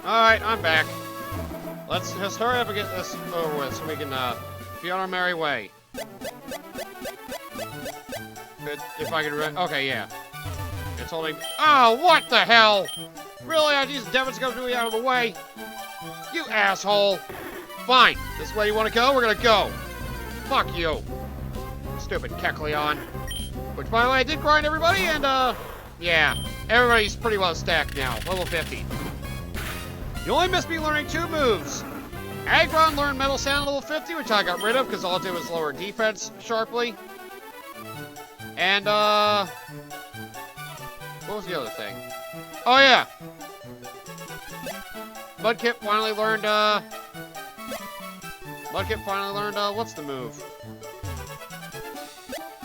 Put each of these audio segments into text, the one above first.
Alright, I'm back. Let's just hurry up and get this over with so we can be on our merry way. If I can okay, yeah. It's holding. Oh, what the hell? Really? I just Devin's gonna be out of the way? You asshole. Fine. This way you want to go? We're gonna go. Fuck you. Stupid Kecleon. Which, by the way, I did grind everybody, and, yeah. Everybody's pretty well stacked now. Level 50. You only missed me learning 2 moves. Aggron learned Metal Sound level 50, which I got rid of because all it did was lower defense sharply. And, what was the other thing? Oh, yeah. Mudkip finally learned, what's the move?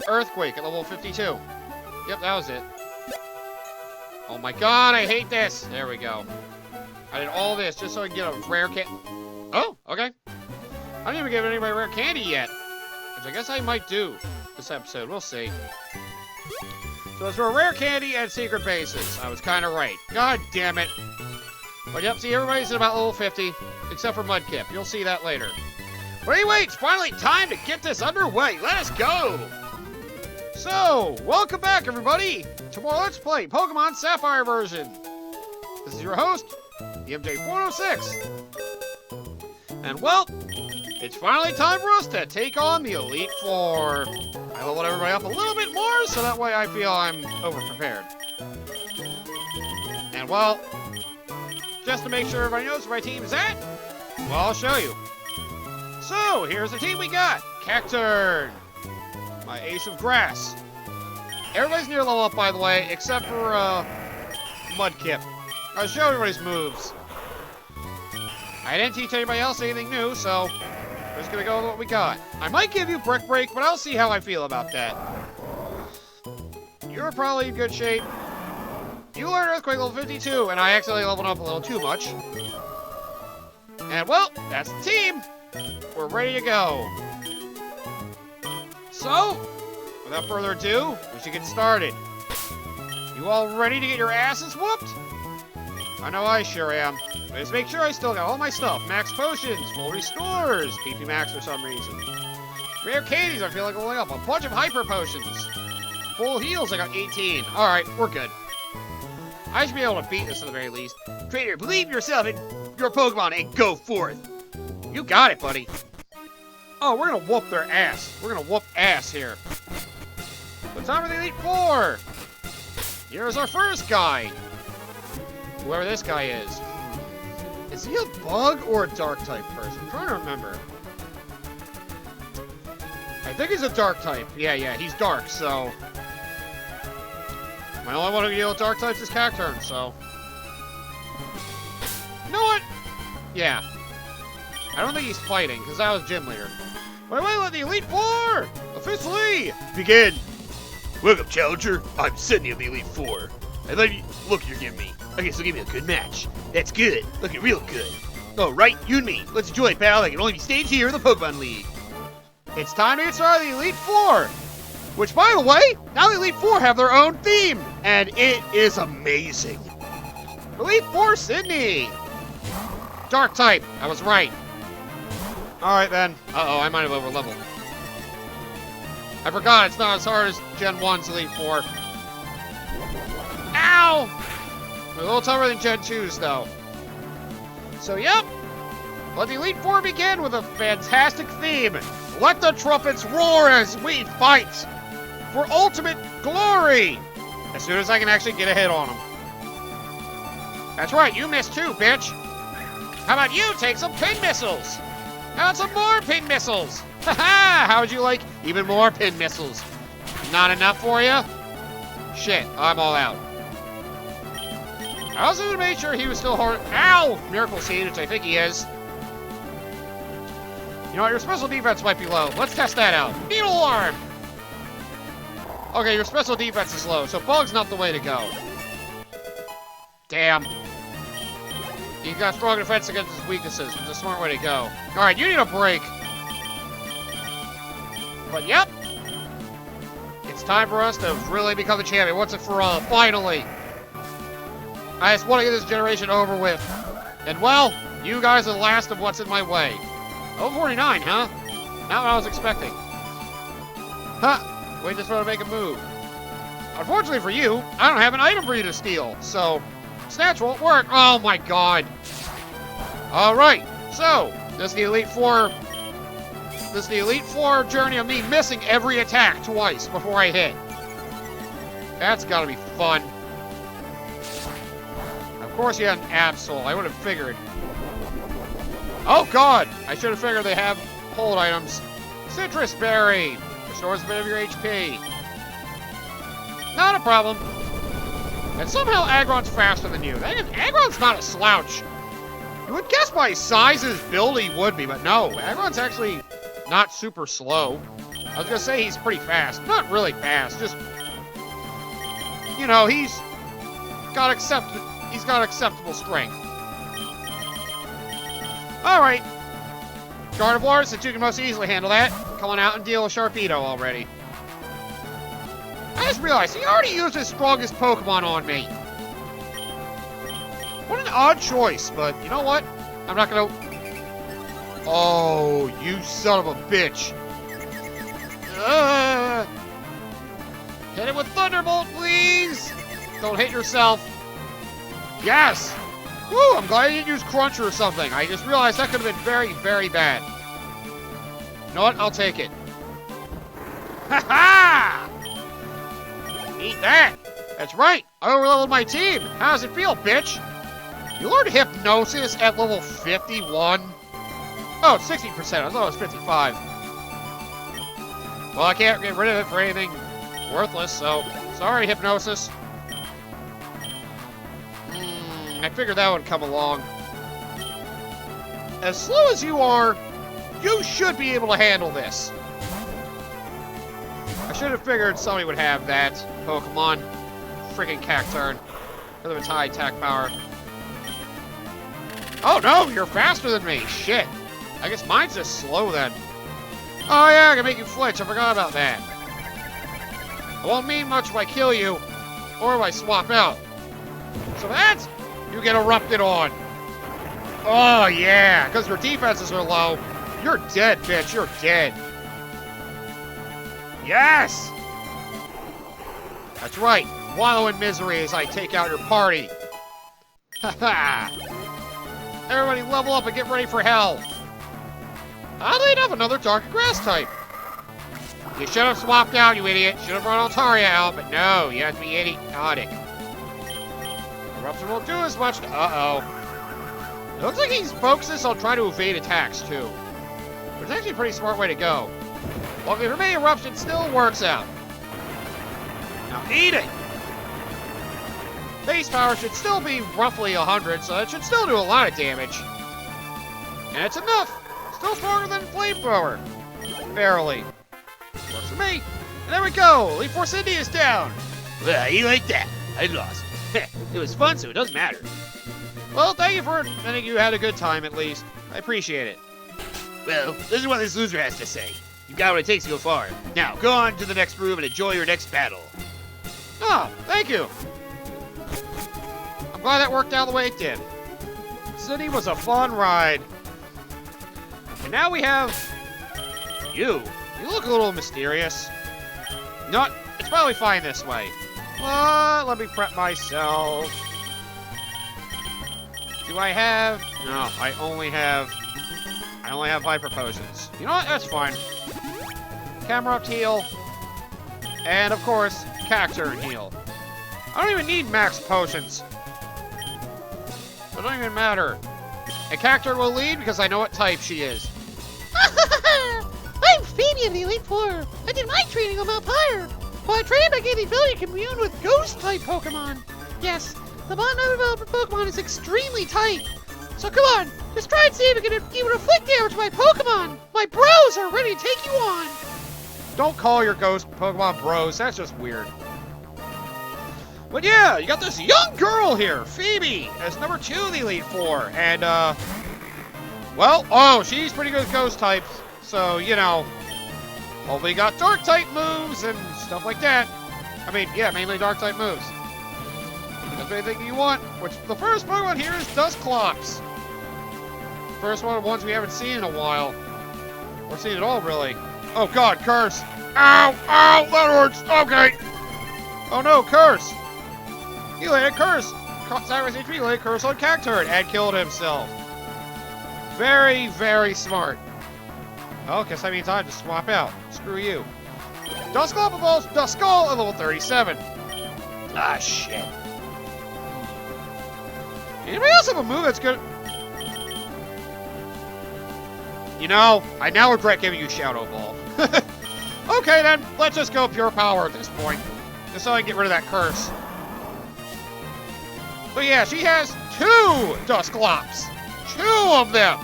Earthquake at level 52. Yep, that was it. Oh my god, I hate this! There we go. I did all this just so I can get a rare Oh, okay. I didn't even give anybody rare candy yet. Which I guess I might do this episode. We'll see. So it's for rare candy and secret bases. I was kind of right. God damn it. But yep, see, everybody's at about level 50. Except for Mudkip. You'll see that later. But anyway, it's finally time to get this underway. Let us go! So, welcome back, everybody, to more Let's Play Pokemon Sapphire version. This is your host, the MJ406. And, well, it's finally time for us to take on the Elite Four. I leveled everybody up a little bit more, so that way I feel I'm over-prepared. And, well, just to make sure everybody knows where my team is at, well, I'll show you. So, here's the team we got. Cacturn. My Ace of Grass. Everybody's near level up, by the way, except for, Mudkip. I'll show everybody's moves. I didn't teach anybody else anything new, so we're just gonna go with what we got. I might give you Brick Break, but I'll see how I feel about that. You're probably in good shape. You learned Earthquake level 52, and I accidentally leveled up a little too much. And, well, that's the team. We're ready to go. So, without further ado, we should get started. You all ready to get your asses whooped? I know I sure am. But just make sure I still got all my stuff. Max potions, full restores, PP max for some reason. Rare candies, I feel like leveling up. A bunch of hyper potions. Full heals, I got 18. Alright, we're good. I should be able to beat this at the very least. Trainer, believe in yourself and your Pokemon and go forth. You got it, buddy. Oh, we're gonna whoop their ass. We're gonna whoop ass here. But time for the Elite Four. Here's our first guy. Whoever this guy is. Is he a bug or a dark type person? I'm trying to remember. I think he's a dark type. Yeah, he's dark, so. My only one who can deal with dark types is Cacturn, so. You know what? Yeah. I don't think he's fighting, because I was gym leader. But wait, let the Elite Four officially begin. Welcome, Challenger. I'm Sydney of the Elite Four. I love you. Look, you're giving me. Okay, so give me a good match. That's good. Looking real good. Oh, right, you and me. Let's enjoy it, pal. I can only be staged here in the Pokemon League. It's time to get started the Elite Four. Which, by the way, now the Elite Four have their own theme. And it is amazing. Elite Four Sydney. Dark type. I was right. Alright then. Uh-oh, I might have over-leveled. I forgot it's not as hard as Gen 1's Elite Four. Ow! A little tougher than Gen 2's, though. So, yep. Let the Elite Four begin with a fantastic theme. Let the trumpets roar as we fight for ultimate glory. As soon as I can actually get a hit on them. That's right, you missed too, bitch. How about you take some pin missiles? How about some more pin missiles? Haha! How would you like even more pin missiles? Not enough for you? Shit, I'm all out. I also made sure he was still hard. Ow! Miracle Seed, which I think he is. You know what? Your special defense might be low. Let's test that out. Needle Arm! Okay, your special defense is low, so Bug's not the way to go. Damn. He's got strong defense against his weaknesses. It's a smart way to go. Alright, you need a break. But yep. It's time for us to really become the champion once and for all. Finally. I just want to get this generation over with. And well, you guys are the last of what's in my way. Level 49, huh? Not what I was expecting. Huh. Wait just to make a move. Unfortunately for you, I don't have an item for you to steal, so Snatch won't work. Oh my god. Alright, so this is the Elite Four journey of me missing every attack twice before I hit. That's gotta be fun. Of course you had an Absol. I would have figured. Oh god! I should have figured they have hold items. Citrus Berry. Restores a bit of your HP. Not a problem. And somehow Aggron's faster than you. Aggron's not a slouch. You would guess by size his build he would be, but no. Aggron's actually not super slow. I was gonna say he's pretty fast. Not really fast, just... You know, he's got acceptable strength. Alright. Gardevoir, since you can most easily handle that, come on out and deal with Sharpedo already. I just realized he already used his strongest Pokemon on me. What an odd choice, but you know what? I'm not gonna... Oh, you son of a bitch. Hit it with Thunderbolt, please! Don't hit yourself. Yes! Woo, I'm glad you didn't use Cruncher or something. I just realized that could have been very, very bad. You know what? I'll take it. Ha ha! Eat that! That's right! I overleveled my team! How does it feel, bitch? You learned Hypnosis at level 51? Oh, it's 60%. I thought it was 55. Well, I can't get rid of it for anything worthless, so... Sorry, Hypnosis. I figured that would come along. As slow as you are, you should be able to handle this. I should have figured somebody would have that Pokemon. Freaking Cacturn. Because of its high attack power. Oh no, you're faster than me. Shit. I guess mine's just slow then. Oh yeah, I can make you flinch. I forgot about that. It won't mean much if I kill you, or if I swap out. So that's... You get erupted on. Oh, yeah. Because your defenses are low. You're dead, bitch. You're dead. Yes! That's right. Wallow in misery as I take out your party. Haha. Everybody level up and get ready for hell. Oddly enough, another dark grass type. You should have swapped out, you idiot. Should have brought Altaria out, but no. You have to be idiotic. Eruption won't do as much. Uh-oh. It looks like he's focused on trying to evade attacks, too. Which is actually a pretty smart way to go. Luckily for me, Eruption still works out. Now eat it! Base power should still be roughly 100, so that should still do a lot of damage. And it's enough! Still stronger than Flamethrower. Barely. Works for me. And there we go! Elite Four Cindy is down! Well, you like that. I lost. It was fun, so it doesn't matter. Well, thank you for admitting you had a good time, at least. I appreciate it. Well, this is what this loser has to say. You've got what it takes to go far. Now, go on to the next room and enjoy your next battle. Oh, thank you. I'm glad that worked out the way it did. City was a fun ride. And now we have... You. You look a little mysterious. Not. It's probably fine this way. Let me prep myself. Do I have... No, I only have Hyper Potions. You know what? That's fine. Camerupt heal. And, of course, Cacturn heal. I don't even need max potions. It don't even matter. And Cacturn will lead because I know what type she is. I'm Phoebe of the Elite Four. I did my training on Mount Pyre. While I trained, I gained the ability to commune with Ghost-type Pokemon. Yes, the bond I developed with Pokemon is extremely tight. So come on, just try and see if you can even inflict damage to my Pokemon. My bros are ready to take you on. Don't call your ghost Pokemon bros. That's just weird. But yeah, you got this young girl here, Phoebe, as number 2 of the Elite Four. And, well, oh, she's pretty good with ghost types. So, you know, hopefully got dark type moves and stuff like that. I mean, yeah, mainly dark type moves. That's anything you want. Which, the first Pokemon here is Dusclops. First one of the ones we haven't seen in a while. Or seen at all, really. Oh, God, curse. Ow! Ow! That hurts! Okay! Oh, no, curse! He landed curse! Cyrus HP landed curse on Cacturn and killed himself. Very, very smart. Oh, guess that means I have to swap out. Screw you. Duskull evolves Duskull at level 37. Ah, shit. Anybody else have a move that's good? You know, I now regret giving you Shadow Ball. Okay, then, let's just go pure power at this point. Just so I can get rid of that curse. But yeah, she has 2 Dusclops. 2 of them.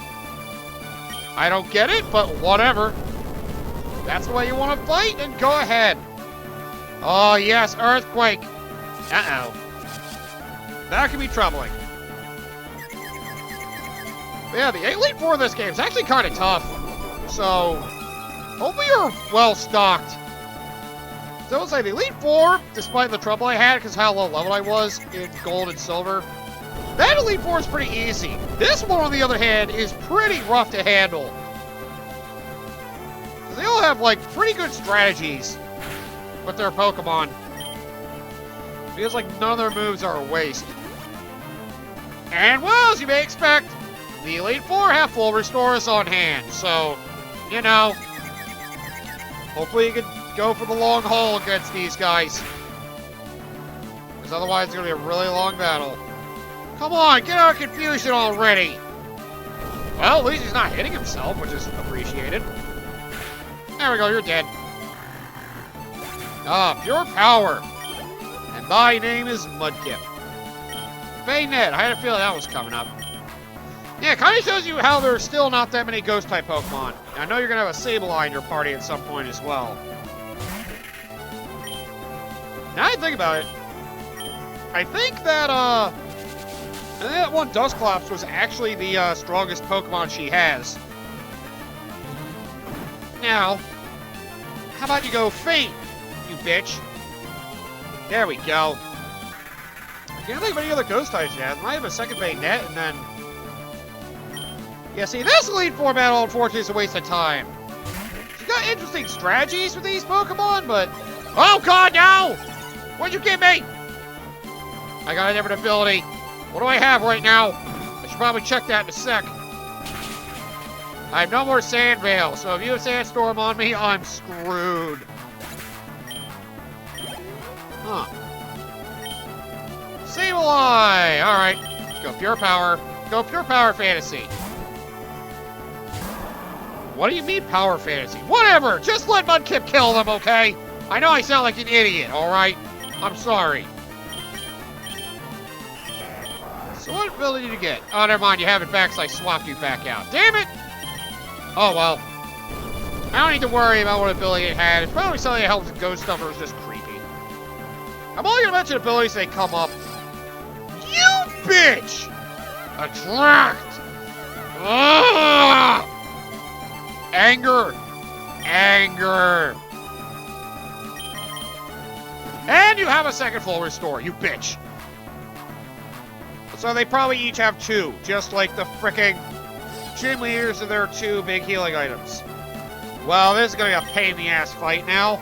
I don't get it, but whatever. That's the way you want to fight, and go ahead. Oh, yes, Earthquake. Uh-oh. That could be troubling. But yeah, the Elite Four in this game is actually kind of tough. So, hopefully you're well stocked. So I will say the Elite Four, despite the trouble I had because how low level I was in Gold and Silver, that Elite Four is pretty easy. This one, on the other hand, is pretty rough to handle. They all have, like, pretty good strategies with their Pokemon. Feels like none of their moves are a waste. And, well, as you may expect, the Elite Four have full restores on hand, so, you know, hopefully you can go for the long haul against these guys. Because otherwise it's going to be a really long battle. Come on, get out of confusion already! Well, at least he's not hitting himself, which is appreciated. There we go, you're dead. Ah, pure power. And thy name is Mudkip. Bayonet, I had a feeling that was coming up. Yeah, it kind of shows you how there's still not that many Ghost-type Pokemon. I know you're going to have a Sableye in your party at some point as well. Now I think about it, I think that one Dusclops was actually the strongest Pokemon she has. Now, how about you go Faint, you bitch? There we go. I can't think of any other Ghost types yet. Might have a second Bayonet, and then... Yeah, see, this Elite Four battle, unfortunately, is a waste of time. She's got interesting strategies with these Pokemon, but... Oh, God, no! What'd you give me? I got a different ability. What do I have right now? I should probably check that in a sec. I have no more Sand Veil, so if you have Sandstorm on me, I'm screwed. Huh. Sableye! Alright. Go Pure Power. Go Pure Power Fantasy. What do you mean Power Fantasy? Whatever! Just let Mudkip kill them, okay? I know I sound like an idiot, alright? I'm sorry. So what ability did you get? Oh, never mind, you have it back, so I swapped you back out. Damn it! Oh, well. I don't need to worry about what ability it had. It's probably something that helps with Ghost stuff or is just creepy. I'm only gonna mention abilities that come up. You bitch! Attract! Ugh! Anger! Anger! And you have a second full restore, you bitch! So they probably each have 2, just like the fricking gym leaders of their 2 big healing items. Well, this is gonna be a pain in the ass fight now.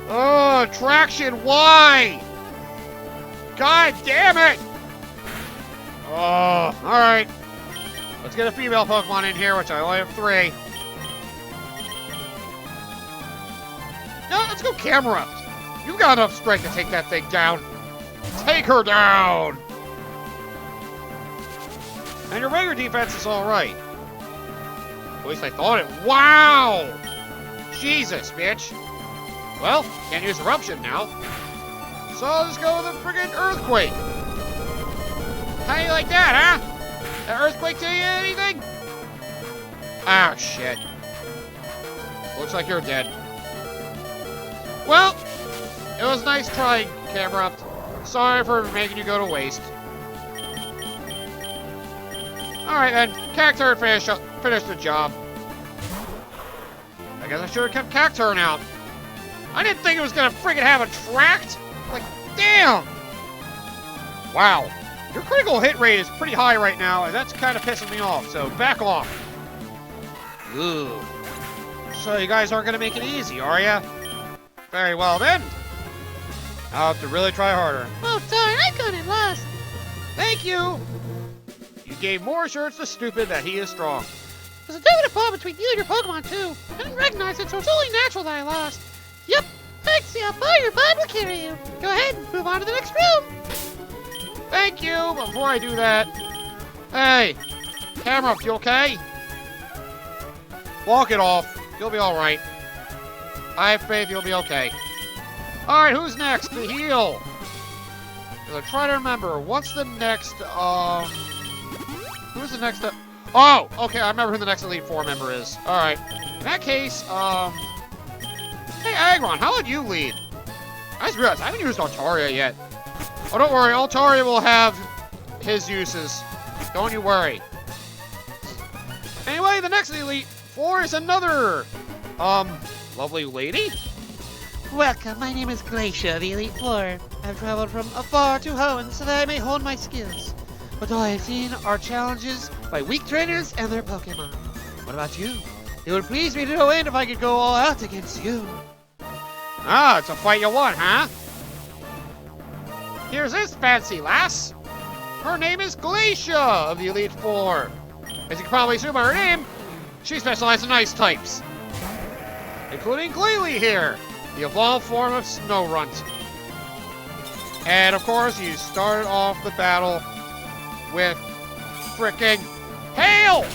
Oh, traction, why? God damn it! Oh, alright. Let's get a female Pokemon in here, which I only have 3. No, let's go Camerupt. You've got enough strength to take that thing down. Take her down! And your regular defense is alright. At least I thought it. Wow! Jesus, bitch. Well, can't use Eruption now. So I'll just go with a friggin' Earthquake. How do you like that, huh? That Earthquake tell you anything? Ah, shit. Looks like you're dead. Well, it was nice trying, Camerupt. Sorry for making you go to waste. Alright then, Cacturn finished the job. I guess I should have kept Cacturn out. I didn't think it was gonna friggin' have a tract. Like, damn! Wow. Your critical hit rate is pretty high right now, and that's kind of pissing me off, so back off. Ooh. So you guys aren't going to make it easy, are ya? Very well then. I'll have to really try harder. Oh, darn, I got it last. Thank you! You gave more assurance to Stupid that he is strong. There's a definite fall between you and your Pokemon, too. I didn't recognize it, so it's only natural that I lost. Yep. Thanks, see how far your bud will carry you. Go ahead and move on to the next room. Thank you! Before I do that... Hey! Camera, you okay? Walk it off. You'll be alright. I have faith you'll be okay. Alright, who's next to heal? I'm trying to remember. What's the next, Who's the next, Oh! Okay, I remember who the next Elite Four member is. Alright. In that case, Hey, Agron, how would you lead? I just realized I haven't used Altaria yet. Oh, don't worry. Altaria will have his uses. Don't you worry. Anyway, the next Elite Four is another, lovely lady. Welcome, my name is Glacia, the Elite Four. I've traveled from afar to Hoenn so that I may hone my skills. But all I have seen are challenges by weak trainers and their Pokemon. What about you? It would please me to no end if I could go all out against you. Ah, it's a fight you want, huh? Here's this fancy lass. Her name is Glacia of the Elite Four. As you can probably assume by her name, she specializes in ice types. Including Glalie here, the evolved form of Snorunt. And of course, you started off the battle with frickin' Hail!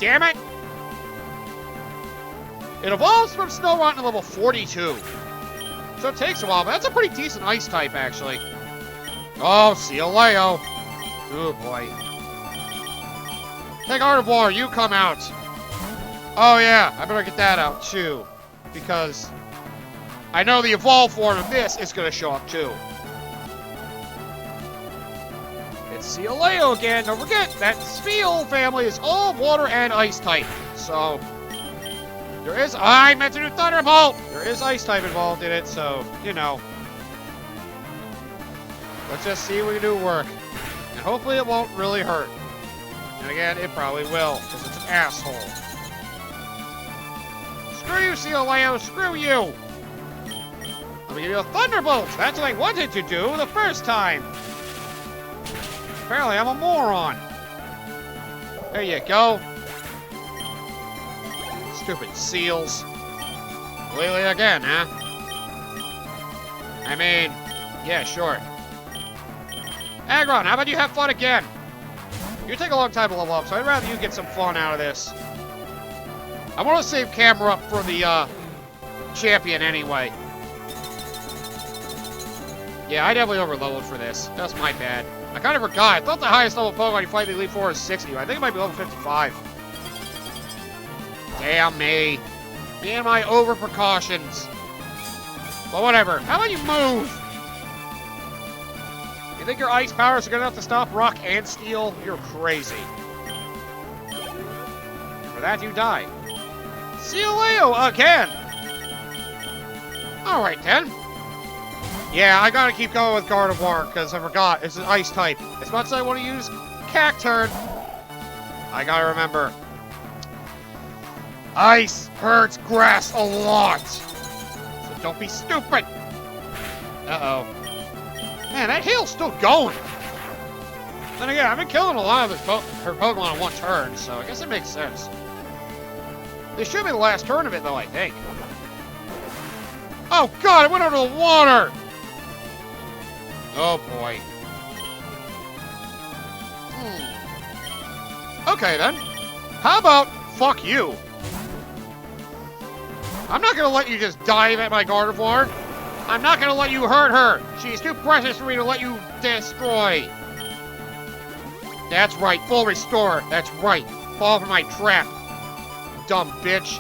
Damn it! It evolves from Snorunt to level 42. So it takes a while, but that's a pretty decent ice type, actually. Oh, Leo. Oh, boy. Hey, Gardevoir, you come out. Oh, yeah, I better get that out, too. Because I know the evolved form of this is going to show up, too. It's Leo again. Don't forget that Spheal family is all water and ice type. So there is, I meant to do Thunderbolt! There is ice type involved in it, so, you know. Let's just see if we can do work. And hopefully it won't really hurt. And again, it probably will, because it's an asshole. Screw you, Leo, screw you! Let me give you a Thunderbolt! That's what I wanted to do the first time! Apparently I'm a moron. There you go. Stupid seals. Glalie again, huh? I mean, yeah, sure. Agron, how about you have fun again? You take a long time to level up, so I'd rather you get some fun out of this. I want to save camera up for the, champion anyway. Yeah, I definitely overleveled for this. That's my bad. I kind of forgot. I thought the highest level Pokemon you fight in the Elite Four is 60. I think it might be level 55. Damn me. Me and my over precautions. But whatever. How about you move? You think your ice powers are good enough to stop rock and steel? You're crazy. For that you die. See you Leo again. Alright then. Yeah, I gotta keep going with Gardevoir, because I forgot. It's an ice type. As much as I want to use Cacturn, I gotta remember. Ice hurts grass a lot. So don't be stupid. Uh-oh. Man, that hail's still going. Then again, I've been killing a lot of her Pokemon in one turn, so I guess it makes sense. This should be the last turn of it, though, I think. Oh, God, it went under the water! Oh, boy. Okay, then. How about fuck you? I'm not gonna let you just dive at my Gardevoir. I'm not gonna let you hurt her. She's too precious for me to let you destroy. That's right, full restore. That's right. Fall for my trap. Dumb bitch.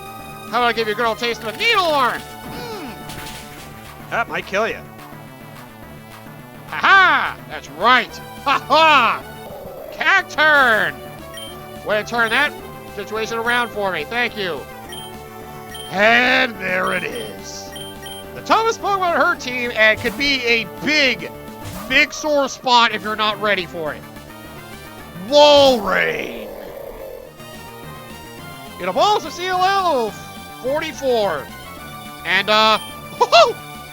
How about I give you a good old taste of a needle arm? That might kill you. Ha-ha! That's right. Ha-ha! Cacturn! Way to turn that situation around for me. Thank you. And there it is. The toughest Pokemon on her team and could be a big big sore spot if you're not ready for it. Wall Rain. It evolves to CLL 44. And,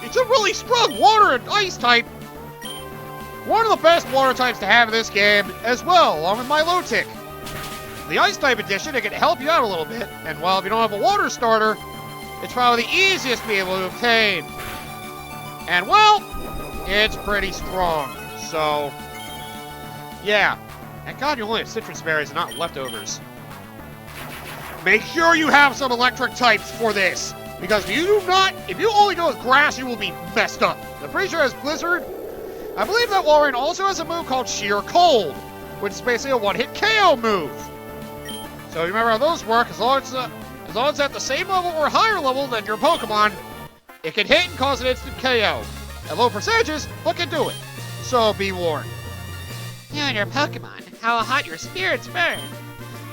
it's a really strong water and ice type. One of the best water types to have in this game as well, along with Milotic. The ice type edition, it can help you out a little bit. And while if you don't have a water starter, it's probably the easiest to be able to obtain. And well, it's pretty strong. So, yeah. And God, you only have citrus berries and not leftovers. Make sure you have some electric types for this. Because if you only go with grass, you will be messed up. I'm pretty sure it has Blizzard. I believe that Walrein also has a move called Sheer Cold, which is basically a one-hit KO move. So you remember how those work, as long as it's at the same level or higher level than your Pokemon, it can hit and cause an instant KO. At low percentages, but can do it. So be warned. You and your Pokemon, how hot your spirits burn.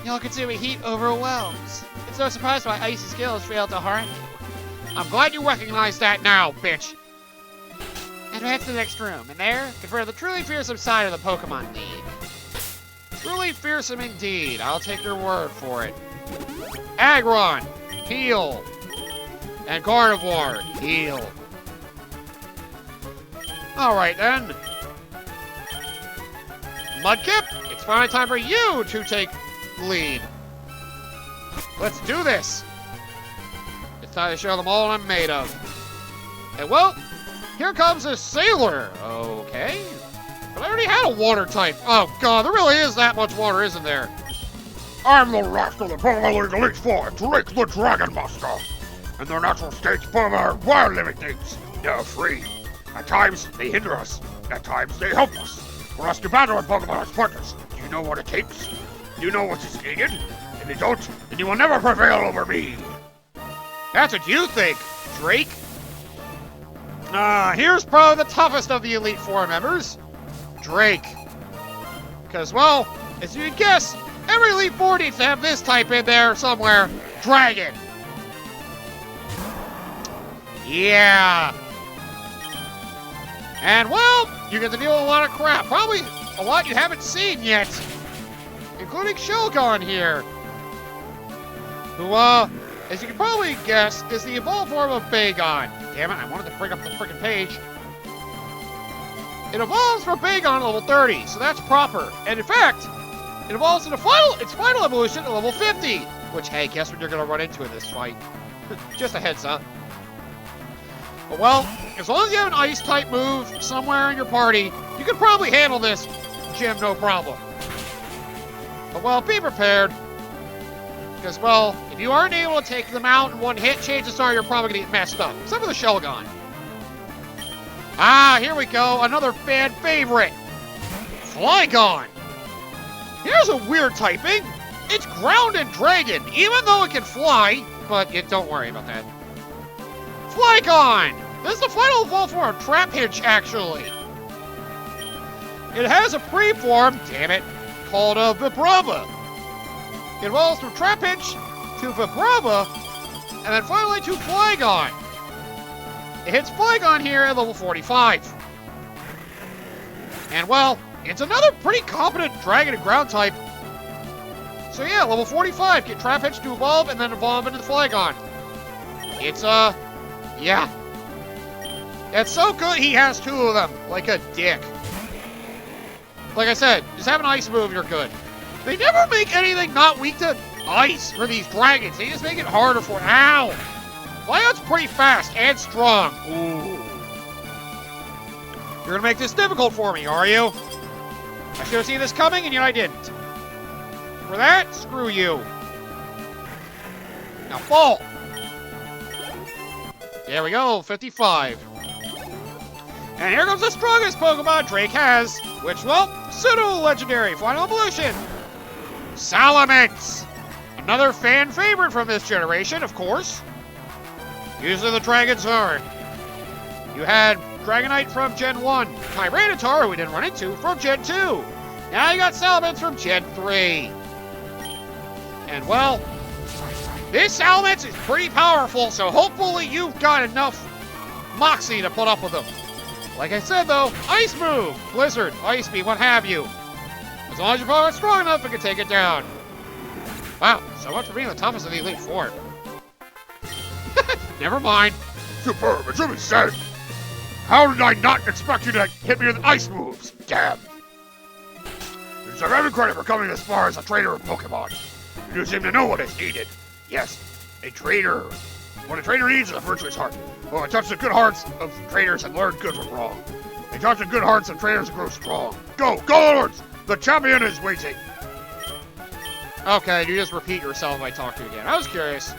You'll consume a heat overwhelms. It's no surprise why icy skills fail to harm you. I'm glad you recognize that now, bitch. Advance to the next room, and there, confer the truly fearsome side of the Pokémon League. Truly fearsome indeed. I'll take your word for it. Aggron, heal. And Gardevoir, heal. Alright then. Mudkip, it's finally time for you to take lead. Let's do this. It's time to show them all what I'm made of. And well, here comes a Sailor. Okay. But I already had a water type. Oh god, there really is that much water, isn't there? I'm the last of the Pokémon League Elite Four, Drake the Dragon Master. In their natural states, Pokemon are wild living things. They're free. At times, they hinder us. At times, they help us. For us to battle with Pokemon as partners, do you know what it takes? Do you know what is needed? If you don't, then you will never prevail over me. That's what you think, Drake. Here's probably the toughest of the Elite Four members, Drake. Because, well, as you can guess, every Elite Four needs to have this type in there somewhere, Dragon. Yeah. And, well, you get to deal with a lot of crap. Probably a lot you haven't seen yet. Including Flygon here. Who, as you can probably guess, is the evolved form of Flygon. Damn it, I wanted to bring up the freaking page. It evolves from Flygon at level 30, so that's proper. And in fact, it evolves into its final evolution at level 50. Which, hey, guess what you're going to run into in this fight. Just a heads up. But well, as long as you have an ice-type move somewhere in your party, you can probably handle this gym no problem. But well, be prepared. Because, well, if you aren't able to take them out in one hit, chances are you're probably going to get messed up. Except for the Flygon. Ah, here we go. Another fan favorite. Flygon. Here's a weird typing. It's ground and dragon, even though it can fly. But don't worry about that. Flygon! This is the final evolve form of Trapinch, actually. It has a pre-form, damn it, called Vibrava. It evolves from Trapinch to Vibrava, and then finally to Flygon. It hits Flygon here at level 45. And well, it's another pretty competent dragon and ground type. So yeah, level 45, get Trapinch to evolve and then evolve into the Flygon. It's, yeah. It's so good he has two of them, like a dick. Like I said, just have an ice move, you're good. They never make anything not weak to ice for these dragons. They just make it harder for it. Ow! Flygon's pretty fast and strong. Ooh. You're gonna make this difficult for me, are you? I should have seen this coming, and yet I didn't. For that, screw you. Now fall. There we go, 55. And here comes the strongest Pokemon Drake has, which, well, pseudo-legendary final evolution. Salamence! Another fan favorite from this generation, of course. Usually the dragons are. You had Dragonite from Gen 1, Tyranitar, who we didn't run into, from Gen 2. Now you got Salamence from Gen 3. And, well, this Salamence is pretty powerful, so hopefully you've got enough moxie to put up with them. Like I said, though, Ice Move, Blizzard, Ice Beam, what have you. As long as your power is strong enough, it can take it down. Wow, so much for being the toughest of the Elite Four. Never mind. Superb, it should be said. How did I not expect you to hit me with ice moves? Damn. You deserve every credit for coming as far as a trainer of Pokemon. You do seem to know what is needed. Yes, a trainer. What a trainer needs is a virtuous heart. Well, I touch the good hearts of trainers and learn good from wrong. I touch the good hearts of trainers and grow strong. Go, go onwards! The champion is waiting. Okay, you just repeat yourself if I talk to you again. I was curious.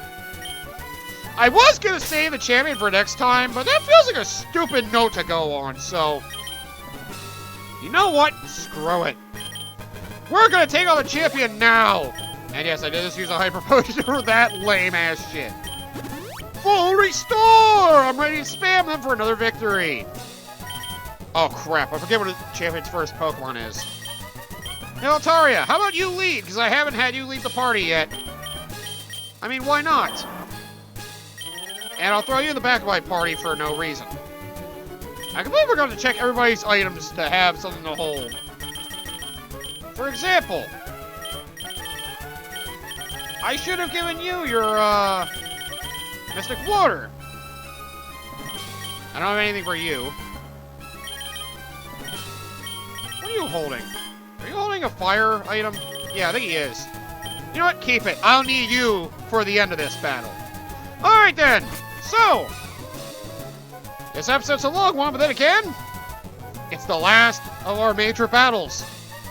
I was gonna save the champion for next time, but that feels like a stupid note to go on, so... You know what? Screw it. We're gonna take on the champion now! And yes, I did just use a Hyper Potion for that lame-ass shit. Full restore! I'm ready to spam them for another victory. Oh crap, I forget what the champion's first Pokemon is. Hey, Altaria, how about you lead? Because I haven't had you lead the party yet. I mean, why not? And I'll throw you in the back of my party for no reason. I can believe we're going to check everybody's items to have something to hold. For example, I should have given you your, Mystic Water. I don't have anything for you. What are you holding? Are you holding a fire item? Yeah, I think he is. You know what? Keep it. I'll need you for the end of this battle. Alright then. So, this episode's a long one, but then again, it's the last of our major battles.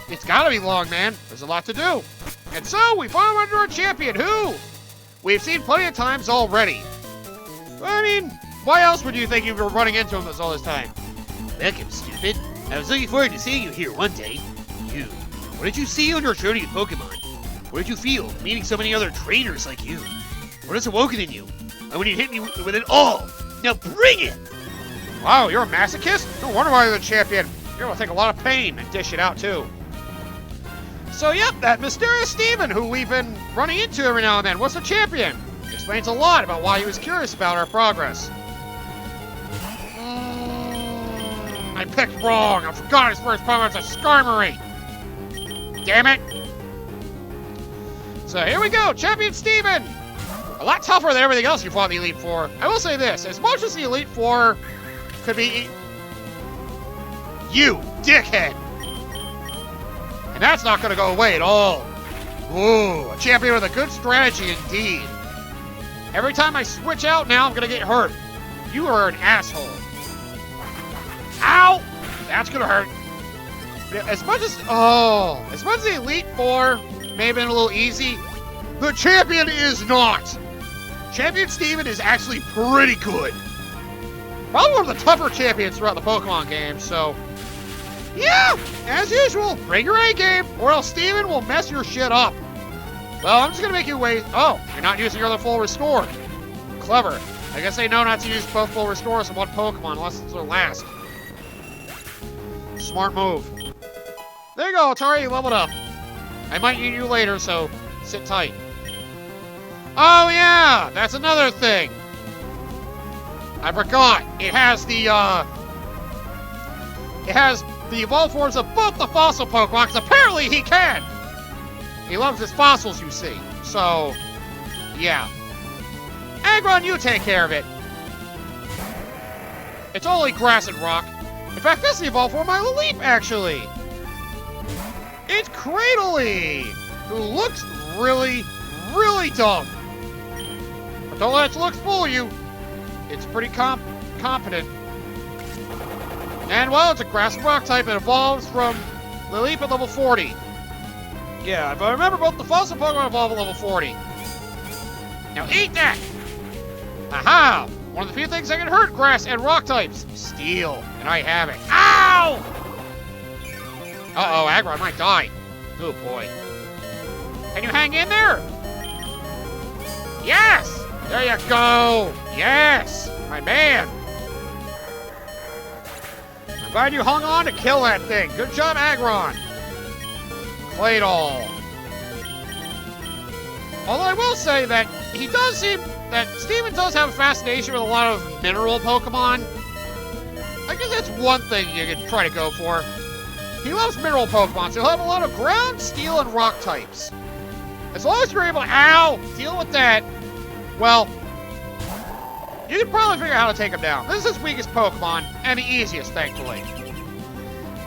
It's gotta be long, man. There's a lot to do. And so, we finally run into our champion, who we've seen plenty of times already. I mean, why else would you think you were running into him all this time? Welcome, stupid. I was looking forward to seeing you here one day. You. What did you see on your journey with Pokemon? What did you feel meeting so many other trainers like you? What has awoken in you? And when you hit me with it all, now bring it! Wow, you're a masochist? No wonder why you're the champion. You're gonna take a lot of pain and dish it out too. So yep, that mysterious Steven who we've been running into every now and then. What's the champion? Explains a lot about why he was curious about our progress. I picked wrong. I forgot his first Pokemon's a Skarmory. Damn it. So here we go, Champion Steven. A lot tougher than everything else you fought in the Elite Four. I will say this, as much as the Elite Four could be... You, dickhead. And that's not going to go away at all. Ooh, a champion with a good strategy indeed. Every time I switch out now, I'm going to get hurt. You are an asshole. Ow! That's going to hurt. As much as the Elite Four may have been a little easy, the champion is not. Champion Steven is actually pretty good. Probably one of the tougher champions throughout the Pokemon game, so... Yeah, as usual, bring your A game, or else Steven will mess your shit up. Well, I'm just gonna make you wait. Oh, you're not using your other full restore. Clever. I guess they know not to use both full restores in one Pokemon unless it's their last. Smart move. There you go, Atari, you leveled up. I might need you later, so sit tight. Oh yeah, that's another thing. I forgot. It has the evolved forms of both the fossil Pokemon, because apparently he can! He loves his fossils, you see. So, yeah. Aggron, you take care of it. It's only grass and rock. In fact, that's the evolved form of Leaf, actually. It's Cradily, who looks really, really dumb. But don't let its looks fool you. It's pretty competent. And, well, it's a grass and rock type. It evolves from Lilip at level 40. Yeah, if I remember, both the fossil Pokemon evolve at level 40. Now eat that! Aha! One of the few things that can hurt grass and rock types. Steel. And I have it. Ow! Uh-oh, Aggron might die. Oh, boy. Can you hang in there? Yes! There you go! Yes! My man! I'm glad you hung on to kill that thing. Good job, Aggron. Claydol. Although I will say that he does seem that Steven does have a fascination with a lot of mineral Pokemon. I guess that's one thing you can try to go for. He loves mineral Pokemon, so he'll have a lot of ground, steel, and rock types. As long as you're able to, deal with that, well, you can probably figure out how to take him down. This is his weakest Pokemon, and the easiest, thankfully.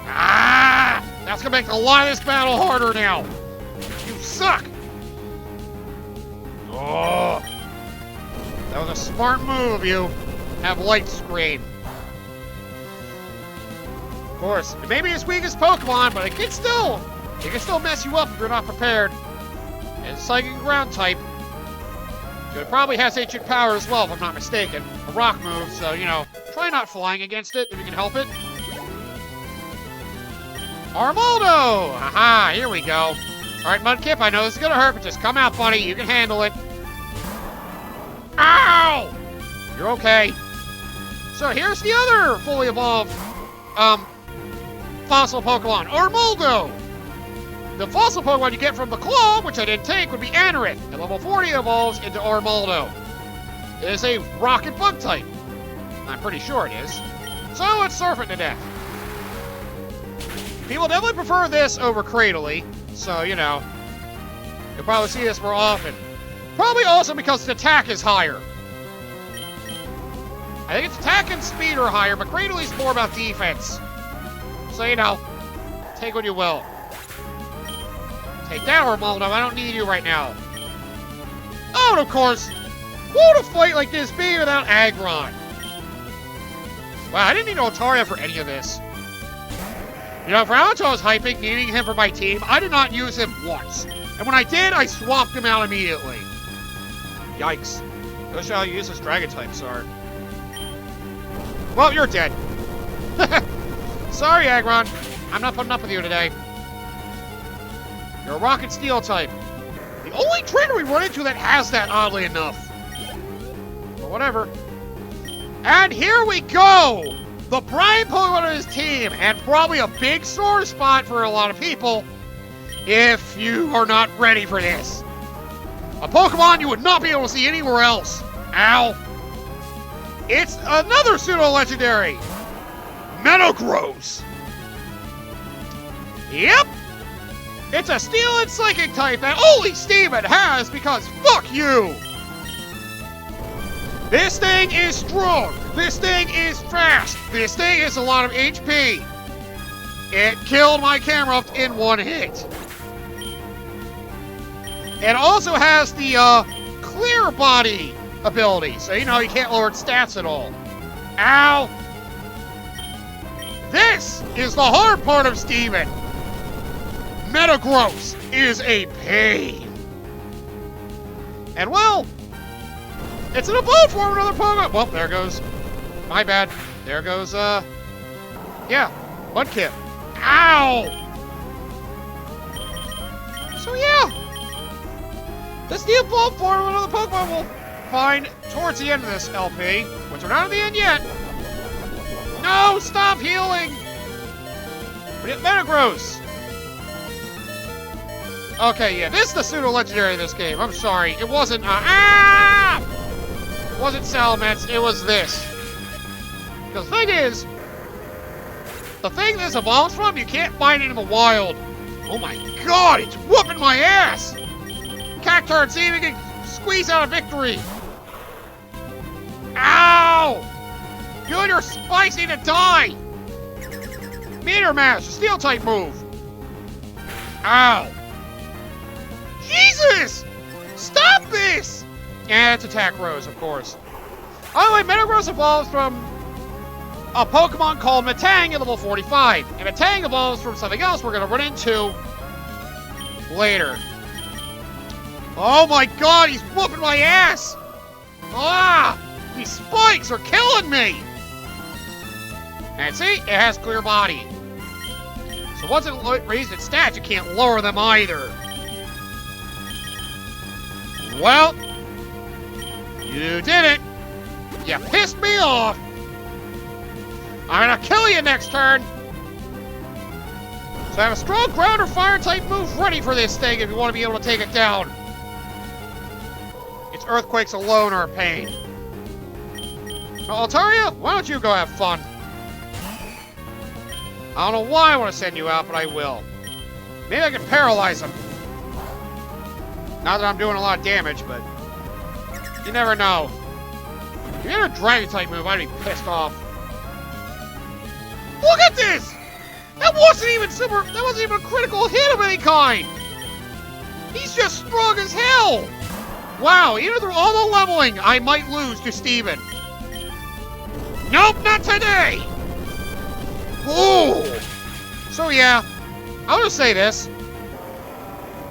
That's gonna make a lot of this battle harder now. You suck. Oh, that was a smart move of you. Have light screen. Of course, it may be his weakest Pokemon, but it can still mess you up if you're not prepared. It's Psychic and Ground type. So it probably has Ancient Power as well, if I'm not mistaken. A rock move, so, you know, try not flying against it if you can help it. Armaldo! Aha, here we go. Alright, Mudkip, I know this is gonna hurt, but just come out, buddy. You can handle it. Ow! You're okay. So here's the other fully evolved, fossil Pokemon, Armaldo! The fossil Pokemon you get from the Claw, which I didn't take, would be Anorith. At level 40, it evolves into Armaldo. It is a rock and bug type. I'm pretty sure it is. So let's surf it to death. People definitely prefer this over Cradily, so, you know, you'll probably see this more often. Probably also because its attack is higher. I think its attack and speed are higher, but Crady's more about defense. So, you know, take what you will. Take that, Armaldo. I don't need you right now. Oh, and of course, what would a fight like this be without Aggron? Wow, I didn't need Altaria for any of this. You know, for how much I was hyping, needing him for my team, I did not use him once. And when I did, I swapped him out immediately. Yikes. Wish I'll use his Dragon type, Sard. Well, you're dead. Sorry, Aggron. I'm not putting up with you today. You're a Rock and Steel type. The only trainer we run into that has that, oddly enough. But whatever. And here we go! The prime Pokemon of his team, and probably a big sore spot for a lot of people, if you are not ready for this. A Pokemon you would not be able to see anywhere else. Ow. It's another pseudo-legendary. Metagross! Yep! It's a Steel and Psychic type that only Steven has because fuck you! This thing is strong. This thing is fast. This thing is a lot of HP. It killed my Camerupt in one hit. It also has the Clear Body ability, so you know you can't lower its stats at all. Ow! This is the hard part of Steven. Metagross is a pain. And well, it's an evolved form of another Pokemon. Well, there goes. My bad. There goes, yeah, Mudkip. Ow! So yeah, this the evolved form of another Pokemon we'll find towards the end of this LP, which we're not at the end yet. No, stop healing! We get Metagross. Okay, yeah, this is the pseudo-legendary of this game. I'm sorry. It wasn't, It wasn't Salamence, it was this. Because the thing is, the thing this evolves from, you can't find it in the wild. Oh my god, it's whooping my ass! Cacturn, see if you can squeeze out a victory. Ow! You and your spikes need to die! Meteor Mash, a steel type move. Ow! Jesus! Stop this! And it's Attack Rose, of course. By the way, Metagross evolves from a Pokemon called Metang at level 45. And Metang evolves from something else we're going to run into later. Oh my god, he's whooping my ass! Ah! These spikes are killing me! And see, it has Clear Body. So once it raises its stats, you can't lower them either. Well, you did it. You pissed me off. I'm gonna kill you next turn. So I have a strong ground or fire type move ready for this thing if you want to be able to take it down. Its earthquakes alone are a pain. Altaria, why don't you go have fun? I don't know why I want to send you out, but I will. Maybe I can paralyze him. Not that I'm doing a lot of damage, but you never know. If you had a Dragon-type move, I'd be pissed off. Look at this! That wasn't even a critical hit of any kind! He's just strong as hell! Wow, even through all the leveling, I might lose to Steven. Nope, not today! Ooh! So yeah, I'll just say this.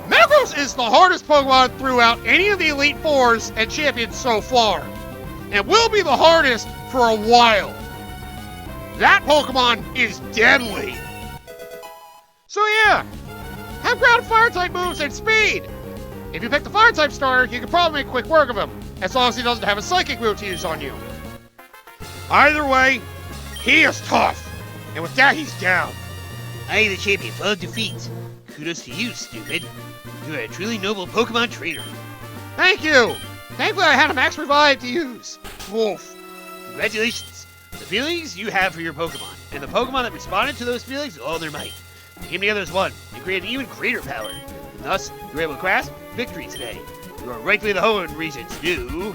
Metagross is the hardest Pokemon throughout any of the Elite Fours and Champions so far. And will be the hardest for a while. That Pokemon is deadly. So yeah, have ground Fire-type moves and speed. If you pick the Fire-type starter, you can probably make quick work of him, as long as he doesn't have a Psychic move to use on you. Either way, he is tough. And with that, he's down. I am the champion, followed defeat. Kudos to you, stupid. You are a truly noble Pokemon trainer. Thank you! Thankfully I had a Max Revive to use. Wolf. Congratulations. The feelings you have for your Pokemon, and the Pokemon that responded to those feelings with all their might. They came together as one, and created even greater power. And thus, you were able to grasp victory today. You are rightfully the home region to do...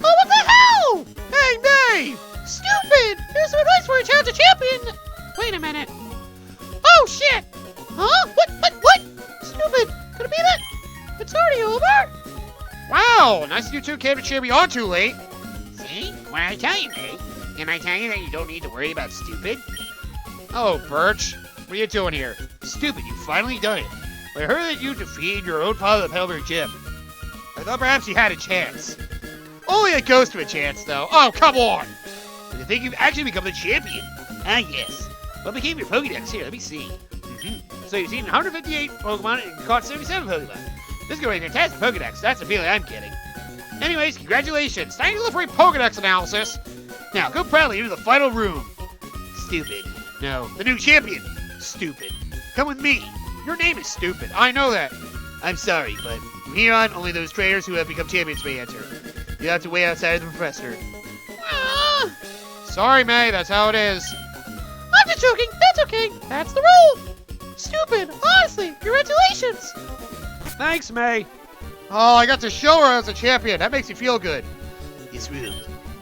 Oh, what the hell? Hey, May! Stupid! Here's some advice for a challenge a champion! Wait a minute. Oh, shit! Huh? What? Stupid! Could it be that? It's already over? Wow, nice that you two came to cheer me on too late. See? What did I tell you, May? Am I telling you that you don't need to worry about stupid? Oh, Birch. What are you doing here? Stupid, you've finally done it. I heard that you defeated your own father, the Pelver Gym. I thought perhaps you had a chance. Only a ghost of a chance, though. Oh, come on! But I think you've actually become the champion. Ah, yes. What became your Pokédex? Here, let me see. So you've seen 158 Pokemon and caught 77 Pokemon. This is going to be a fantastic Pokédex. That's the feeling I'm getting. Anyways, congratulations. Time to look for a Pokédex analysis. Now, go proudly into the final room. Stupid. No, the new champion. Stupid. Come with me. Your name is stupid. I know that. I'm sorry, but from here on, only those trainers who have become champions may enter. You have to wait outside of the professor. Ah! Sorry, May. That's how it is. I'm just joking. That's okay. That's the rule. Stupid. Honestly, congratulations. Thanks, May. Oh, I got to show her as a champion. That makes me feel good. This room.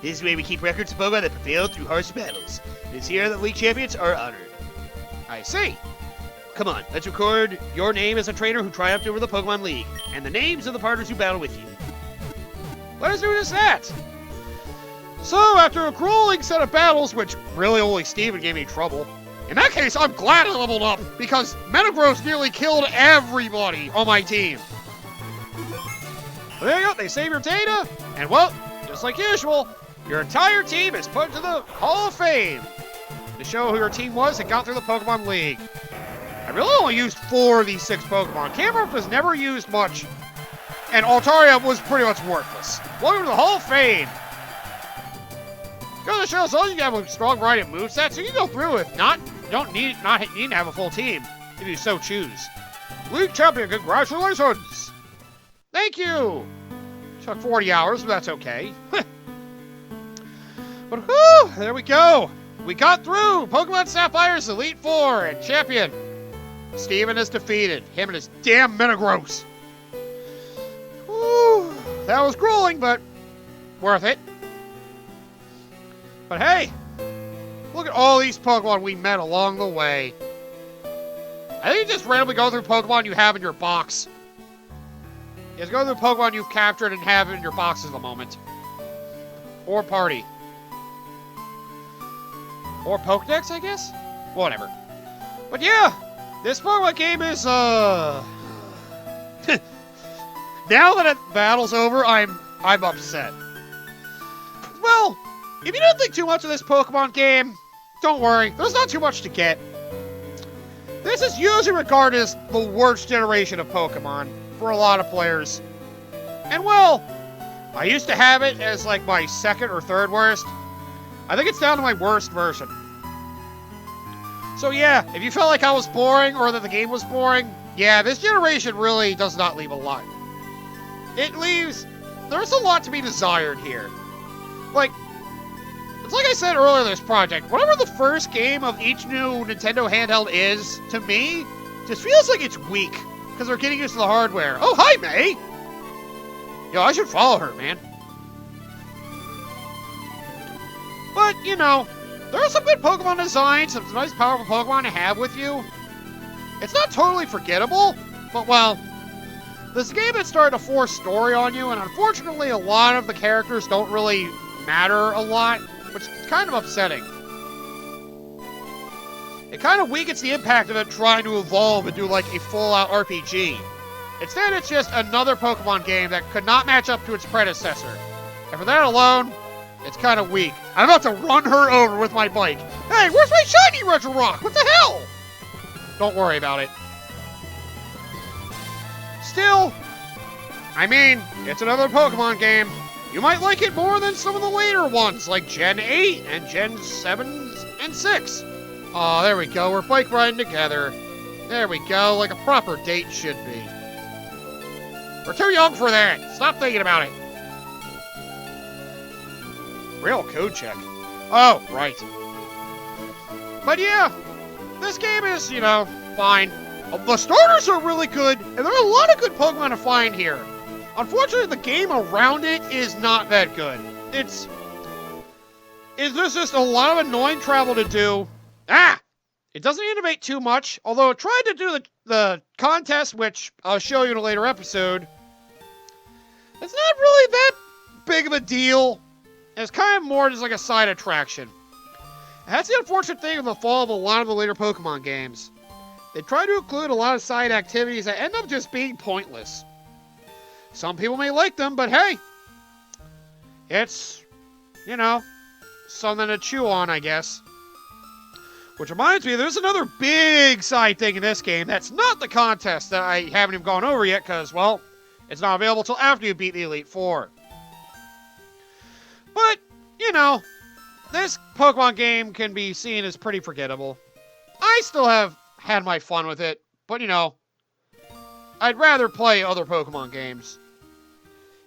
This is where we keep records of Pokemon that prevailed through harsh battles. It is here that League champions are honored. I see. Come on, let's record your name as a trainer who triumphed over the Pokemon League, and the names of the partners who battle with you. Let us do just that. So, after a grueling set of battles, which really only Steven gave me trouble, in that case, I'm glad I leveled up, because Metagross nearly killed everybody on my team. Well, there you go, they save your data, and well, just like usual, your entire team is put to the Hall of Fame to show who your team was and got through the Pokemon League. I really only used 4 of these 6 Pokemon. Camerupt was never used much, and Altaria was pretty much worthless. Welcome to the Hall of Fame. Goes to show as long as you have a strong variety of movesets, you can go through with don't need to have a full team if you so choose. League champion, congratulations! Thank you! Took 40 hours, but that's okay. But whew, there we go. We got through Pokemon Sapphire's Elite Four and champion. Steven is defeated. Him and his damn Metagross. Whew, that was grueling, but worth it. But hey, look at all these Pokemon we met along the way. I think you just randomly go through Pokemon you have in your box. You just go through Pokemon you've captured and have in your boxes at the moment. Or party. Or Pokedex, I guess? Whatever. But yeah, this Pokemon game is, now that the battle's over, I'm upset. Well, if you don't think too much of this Pokemon game, don't worry, there's not too much to get. This is usually regarded as the worst generation of Pokemon for a lot of players. And well, I used to have it as like my second or third worst. I think it's down to my worst version. So yeah, if you felt like I was boring or that the game was boring, yeah, this generation really does not leave a lot. There's a lot to be desired here. Like, It's like I said earlier in this project, whatever the first game of each new Nintendo handheld is, to me, just feels like it's weak. Because they're getting used to the hardware. Oh, hi, May! Yo, I should follow her, man. But, you know, there are some good Pokemon designs, some nice powerful Pokemon to have with you. It's not totally forgettable, but, well, this is a game that started to force story on you, and unfortunately a lot of the characters don't really matter a lot, which is kind of upsetting. It kind of weakens the impact of it trying to evolve and do like a full-out RPG. Instead, it's just another Pokemon game that could not match up to its predecessor. And for that alone, it's kind of weak. I'm about to run her over with my bike. Hey, where's my shiny Regirock? What the hell? Don't worry about it. Still, I mean, it's another Pokemon game. You might like it more than some of the later ones, like Gen 8 and Gen 7 and 6. Oh, there we go. We're bike riding together. There we go, like a proper date should be. We're too young for that. Stop thinking about it. Real code check. Oh, right. But yeah, this game is, you know, fine. The starters are really good, and there are a lot of good Pokemon to find here. Unfortunately, the game around it is not that good. There's just a lot of annoying travel to do. It doesn't innovate too much, although it tried to do the contest, which I'll show you in a later episode. It's not really that big of a deal. It's kind of more just like a side attraction. And that's the unfortunate thing of the fall of a lot of the later Pokemon games. They try to include a lot of side activities that end up just being pointless. Some people may like them, but hey, it's, you know, something to chew on, I guess. Which reminds me, there's another big side thing in this game that's not the contest that I haven't even gone over yet because, well, it's not available till after you beat the Elite Four. But, you know, this Pokemon game can be seen as pretty forgettable. I still have had my fun with it, but, you know, I'd rather play other Pokemon games.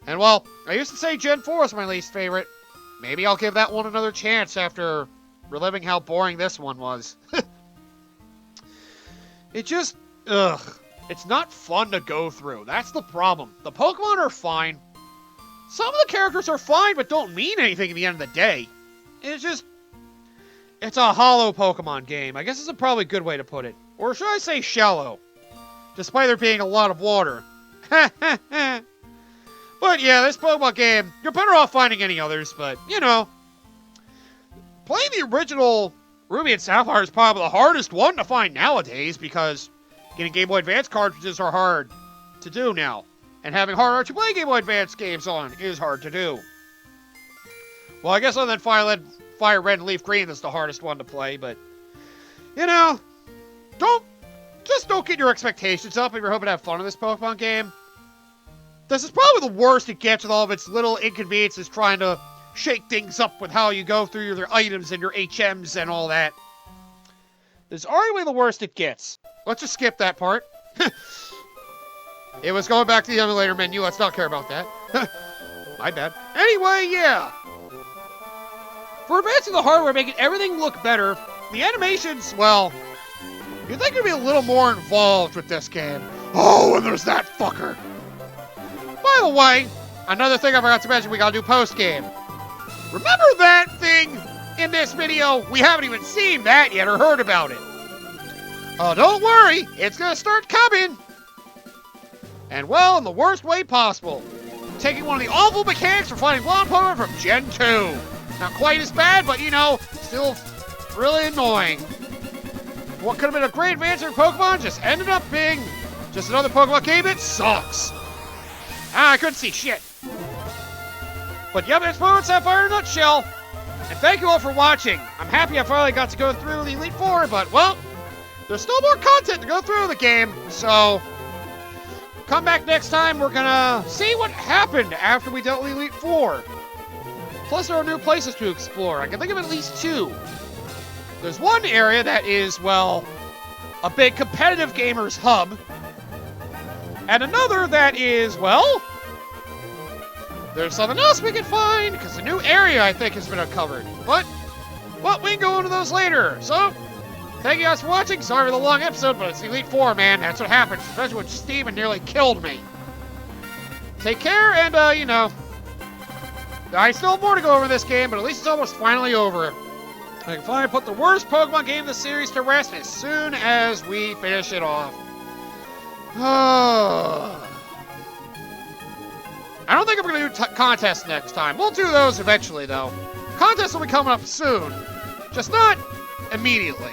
And, well, I used to say Gen 4 was my least favorite. Maybe I'll give that one another chance after reliving how boring this one was. It just, it's not fun to go through. That's the problem. The Pokemon are fine. Some of the characters are fine, but don't mean anything at the end of the day. It's a hollow Pokemon game. I guess it's a probably good way to put it. Or should I say shallow? Despite there being a lot of water. But yeah, this Pokemon game, you're better off finding any others, but, you know. Playing the original Ruby and Sapphire is probably the hardest one to find nowadays because getting Game Boy Advance cartridges are hard to do now. And having hard to play Game Boy Advance games on is hard to do. Well, I guess other than Fire Red and Leaf Green, that's the hardest one to play, but, you know, don't get your expectations up if you're hoping to have fun in this Pokemon game. This is probably the worst it gets with all of its little inconveniences trying to shake things up with how you go through your items and your HMs and all that. This is arguably the worst it gets. Let's just skip that part. It was going back to the emulator menu. Let's not care about that. My bad. Anyway, yeah. For advancing the hardware, making everything look better, the animations, well, you'd think it'd be a little more involved with this game. Oh, and there's that fucker. By the way, another thing I forgot to mention, we gotta do post-game. Remember that thing in this video? We haven't even seen that yet or heard about it. Oh, don't worry, it's gonna start coming. And well, in the worst way possible. Taking one of the awful mechanics for fighting blonde Pokemon from Gen 2. Not quite as bad, but you know, still really annoying. What could have been a great advance in Pokemon just ended up being just another Pokemon game that sucks. I couldn't see shit. But yep, it's Pokemon Sapphire in a nutshell. And thank you all for watching. I'm happy I finally got to go through the Elite Four, but well, there's still more content to go through the game, so come back next time. We're gonna see what happened after we dealt with Elite Four. Plus, there are new places to explore. I can think of at least two. There's one area that is, well, a big competitive gamers hub. And another that is, well, there's something else we can find, because a new area, I think, has been uncovered. But we can go into those later. So, thank you guys for watching. Sorry for the long episode, but it's Elite Four, man. That's what happens, especially when Steven nearly killed me. Take care, and, you know, I still have more to go over this game, but at least it's almost finally over. I can finally put the worst Pokemon game in the series to rest as soon as we finish it off. I don't think I'm going to do contests next time. We'll do those eventually, though. Contests will be coming up soon. Just not immediately.